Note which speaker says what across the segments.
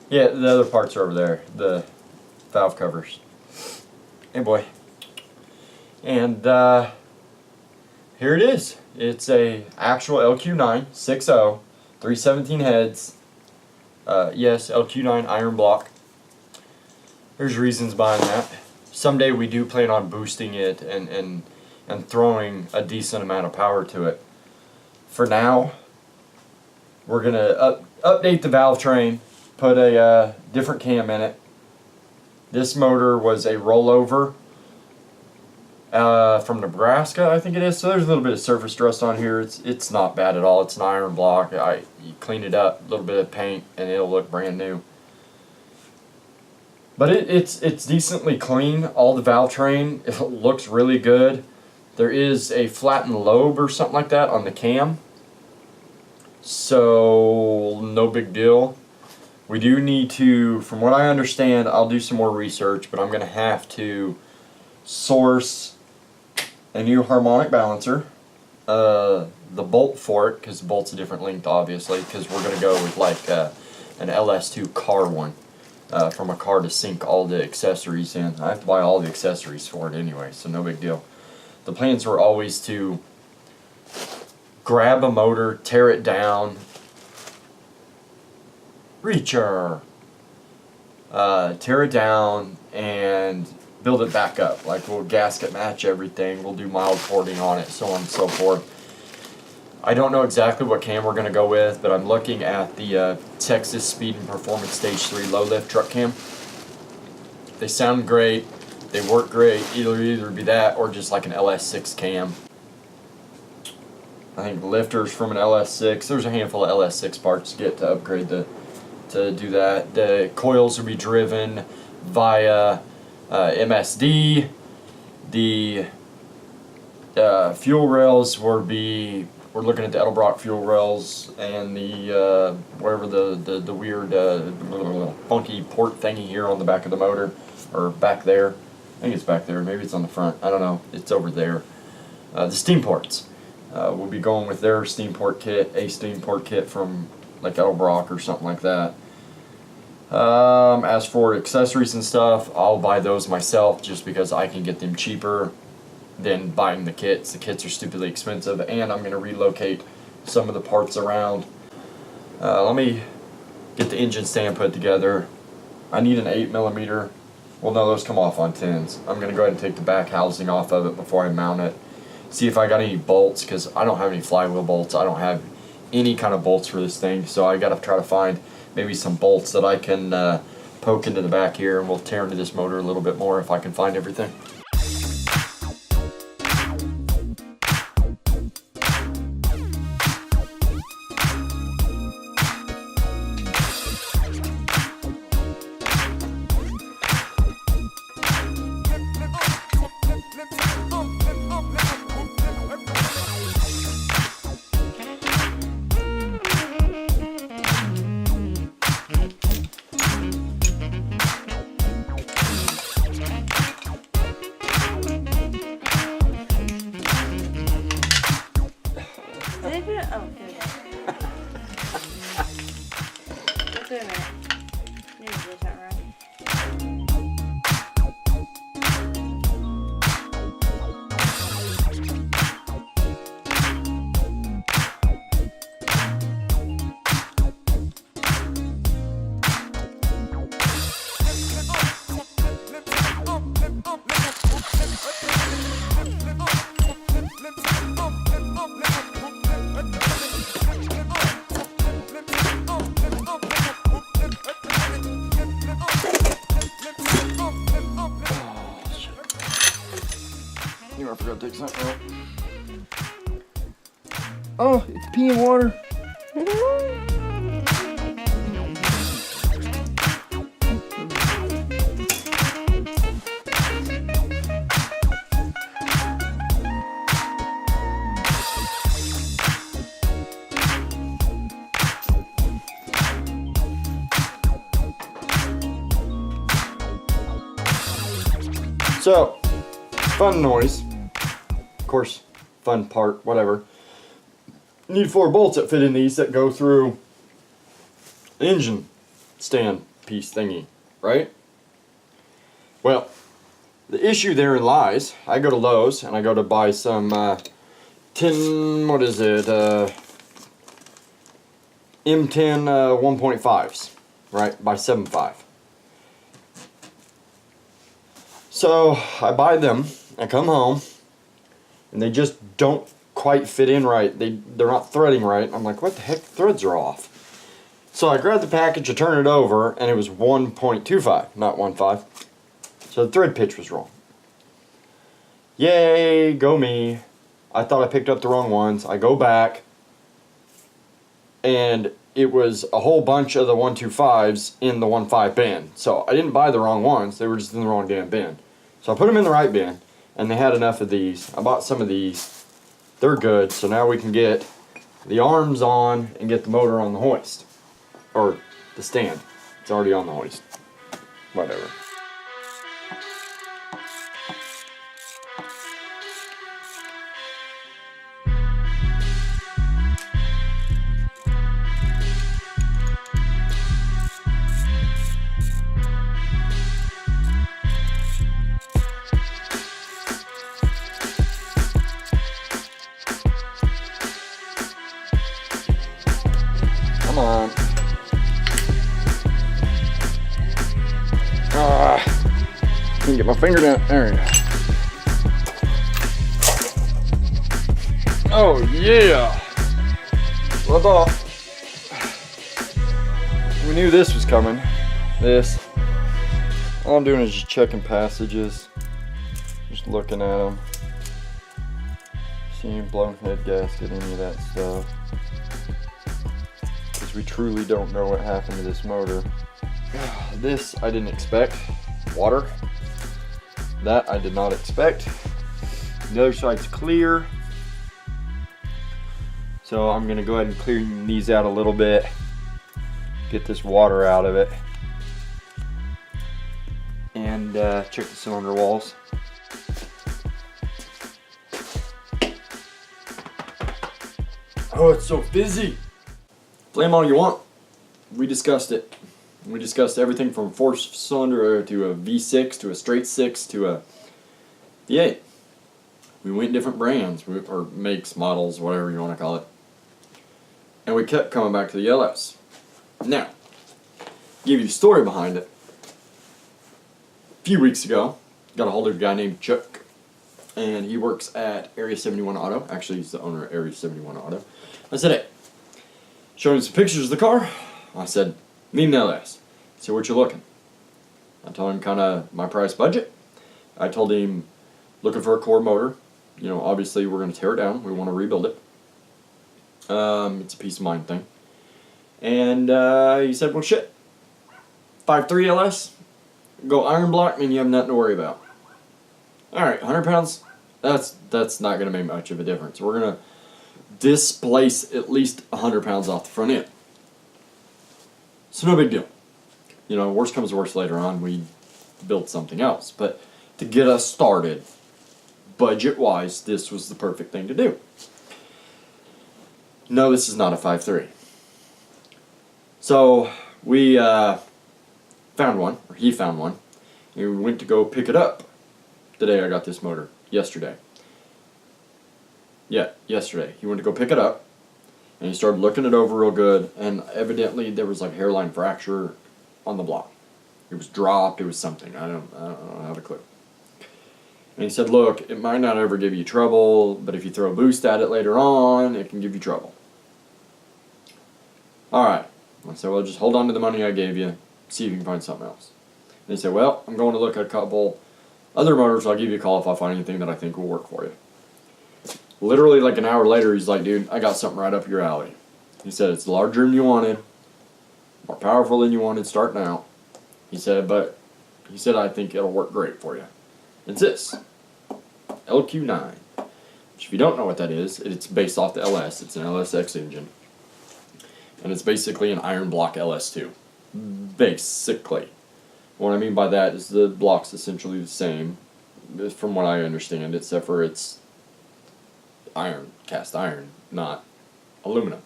Speaker 1: Yeah, the other parts are over there, the valve covers. Hey boy. And here it is. It's a actual LQ9 6.0 317 heads. Yes, LQ9 iron block. There's reasons behind that. Someday we do plan on boosting it and throwing a decent amount of power to it. For now, we're gonna update the valve train, put a different cam in it. This motor was a rollover from Nebraska, I think it is. So there's a little bit of surface rust on here. It's not bad at all. It's an iron block. You clean it up, a little bit of paint, and it'll look brand new. But it's decently clean. All the valve train, it looks really good. There is a flattened lobe or something like that on the cam, so no big deal. We do need to, from what I understand, I'll do some more research, but I'm going to have to source a new harmonic balancer, the bolt for it, because the bolt's a different length obviously, because we're going to go with like an LS2 car one. From a car to sync all the accessories in. I have to buy all the accessories for it anyway, so no big deal. The plans were always to grab a motor, tear it down, tear it down and build it back up. Like we'll gasket match everything, we'll do mild porting on it, so on and so forth. I don't know exactly what cam we're going to go with, but I'm looking at the Texas Speed and Performance Stage 3 low lift truck cam. They sound great, they work great, either be that or just like an LS6 cam. I think lifters from an LS6, there's a handful of LS6 parts to get to upgrade to do that. The coils will be driven via MSD. The fuel rails will be, we're looking at the Edelbrock fuel rails and the whatever the weird funky port thingy here on the back of the motor, or back there. I think it's back there. Maybe it's on the front. I don't know. It's over there. The steam ports. We'll be going with their steam port kit, a steam port kit from like Edelbrock or something like that. As for accessories and stuff, I'll buy those myself just because I can get them cheaper than buying the kits. The kits are stupidly expensive, and I'm going to relocate some of the parts around. Let me get the engine stand put together. I need an 8mm. Well, no, those come off on 10s. I'm going to go ahead and take the back housing off of it before I mount it. See if I got any bolts, because I don't have any flywheel bolts. I don't have any kind of bolts for this thing, so I got to try to find maybe some bolts that I can poke into the back here, and we'll tear into this motor a little bit more if I can find everything.
Speaker 2: Oh, here we go. Let's wait a minute. Maybe this not right.
Speaker 1: I forgot to take something out. Oh, it's peeing water. So, fun noise. Of course, fun part, whatever. Need 4 bolts that fit in these that go through the engine stand. piece thingy, right? Well, the issue therein lies, I go to Lowe's and I go to buy some what is it, M10 1.5s, right, by 7.5. So I buy them, I come home, and they just don't quite fit in right. They're not threading right. I'm like, what the heck, threads are off. So I grabbed the package, I turned it over, and it was 1.25, not 1.5. So the thread pitch was wrong. Yay, go me. I thought I picked up the wrong ones. I go back, and it was a whole bunch of the 1.25s in the 1.5 bin. So I didn't buy the wrong ones, they were just in the wrong damn bin. So I put them in the right bin, and they had enough of these. I bought some of these. They're good, so now we can get the arms on and get the motor on the hoist. Or the stand. It's already on the hoist. Whatever. Come on. Can't get my finger down. There we go. Oh yeah. Love off. We knew this was coming. This. All I'm doing is just checking passages. Just looking at them. Seeing blown head gasket, any of that stuff. Because we truly don't know what happened to this motor. This I didn't expect. Water. That I did not expect. The other side's clear. So I'm going to go ahead and clean these out a little bit. Get this water out of it. And check the cylinder walls. Oh, it's so fizzy. Blame all you want. We discussed it. We discussed everything from 4-cylinder to a V6 to a straight 6 to a V8. We went different brands, or makes, models, whatever you want to call it. And we kept coming back to the LS. Now, give you the story behind it. A few weeks ago, got a hold of a guy named Chuck. And he works at Area 71 Auto. Actually, he's the owner of Area 71 Auto. I said, hey, showed him some pictures of the car. I said, need an LS. He said, what you looking? I told him kind of my price budget. I told him, looking for a core motor. You know, obviously we're going to tear it down. We want to rebuild it. It's a peace of mind thing. And he said, well, shit. 5.3 LS, go iron block, and you have nothing to worry about. Alright, 100 pounds, that's not going to make much of a difference. We're going to displace at least 100 pounds off the front end. So no big deal. You know, worst comes to worst later on, we build something else. But to get us started, budget-wise, this was the perfect thing to do. No, this is not a 5.3. So we found one, or he found one, and we went to go pick it up the day I got this motor, yesterday. Yeah, yesterday. He went to go pick it up, and he started looking it over real good, and evidently there was like hairline fracture on the block. It was dropped, it was something, I don't have a clue. And he said, look, it might not ever give you trouble, but if you throw a boost at it later on, it can give you trouble. Alright. I said, well, just hold on to the money I gave you, see if you can find something else. And he said, well, I'm going to look at a couple other motors, I'll give you a call if I find anything that I think will work for you. Literally like an hour later, he's like, dude, I got something right up your alley. He said, it's larger than you wanted, more powerful than you wanted starting out. He said, I think it'll work great for you. It's this, LQ9. Which if you don't know what that is, it's based off the LS. It's an LSX engine. And it's basically an iron block LS2. Basically. What I mean by that is the block's essentially the same, from what I understand, except for it's iron, cast iron, not aluminum.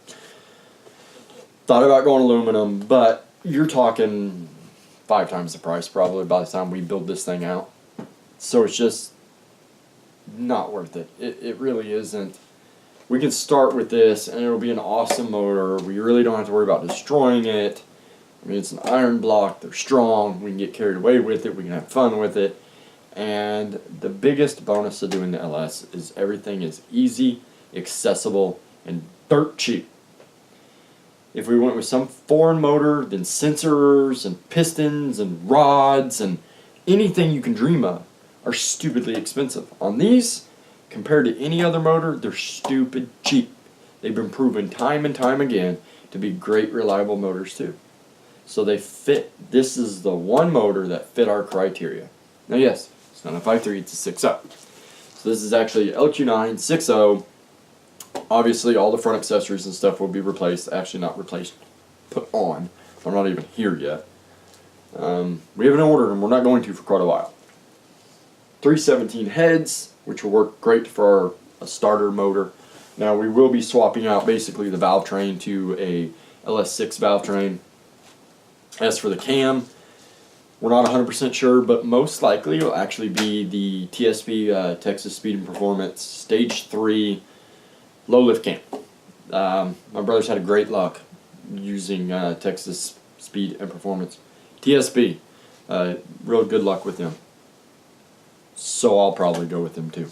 Speaker 1: Thought about going aluminum, but you're talking 5 times the price probably by the time we build this thing out. So it's just not worth it. It really isn't. We can start with this and it'll be an awesome motor. We really don't have to worry about destroying it. I mean, it's an iron block, they're strong, we can get carried away with it, we can have fun with it. And the biggest bonus of doing the LS is everything is easy, accessible, and dirt cheap. If we went with some foreign motor, then sensors and pistons and rods and anything you can dream of are stupidly expensive. On these, compared to any other motor, they're stupid cheap. They've been proven time and time again to be great, reliable motors too. So they fit. This is the one motor that fit our criteria. Now yes, it's not a 5.3, it's a 6.0. So this is actually LQ9 6.0. Obviously all the front accessories and stuff will be replaced. Actually not replaced, put on. I'm not even here yet. We haven't ordered them, we're not going to for quite a while. 317 heads, which will work great for a starter motor. Now we will be swapping out basically the valve train to a LS6 valve train. As for the cam, we're not 100% sure, but most likely it'll actually be the TSP, Texas Speed and Performance Stage 3 low lift cam. My brother's had a great luck using Texas Speed and Performance. TSP, real good luck with them. So I'll probably go with them too.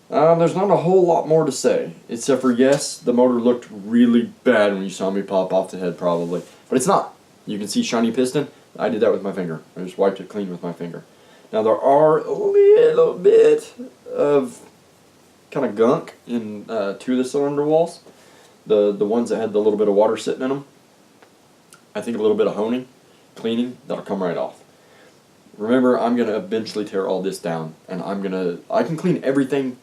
Speaker 1: There's not a whole lot more to say, except for yes, the motor looked really bad when you saw me pop off the head probably. But it's not. You can see shiny piston. I did that with my finger. I just wiped it clean with my finger. Now there are a little bit of kind of gunk in 2 of the cylinder walls. The ones that had the little bit of water sitting in them. I think a little bit of honing, cleaning, that'll come right off. Remember, I'm going to eventually tear all this down, and I can clean everything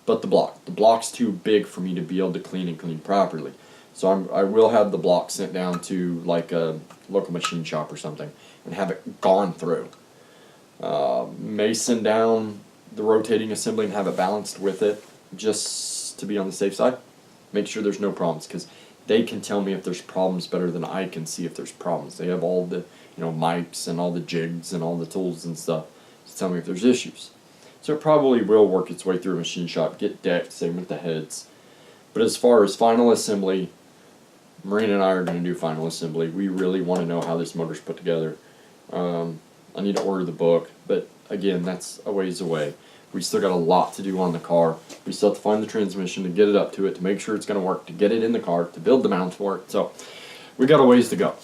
Speaker 1: but the block. The block's too big for me to be able to clean and clean properly. So I will have the block sent down to like a local machine shop or something and have it gone through. May send down the rotating assembly and have it balanced with it just to be on the safe side. Make sure there's no problems, because they can tell me if there's problems better than I can see if there's problems. They have all the mics and all the jigs and all the tools and stuff to tell me if there's issues. So it probably will work its way through a machine shop, get decked, same with the heads. But as far as final assembly, Marina and I are going to do final assembly. We really want to know how this motor's put together. I need to order the book, but again, that's a ways away. We still got a lot to do on the car. We still have to find the transmission, to get it up to it, to make sure it's going to work, to get it in the car, to build the mounts for it. So we got a ways to go.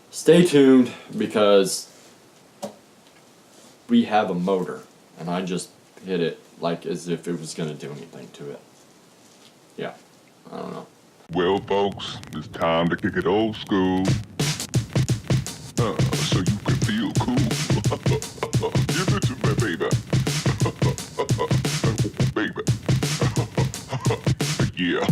Speaker 1: Stay tuned, because we have a motor, and I just hit it like as if it was going to do anything to it. Yeah, I don't know.
Speaker 3: Well, folks, it's time to kick it old school. So you can feel cool. Give it to me, baby. Baby. Yeah.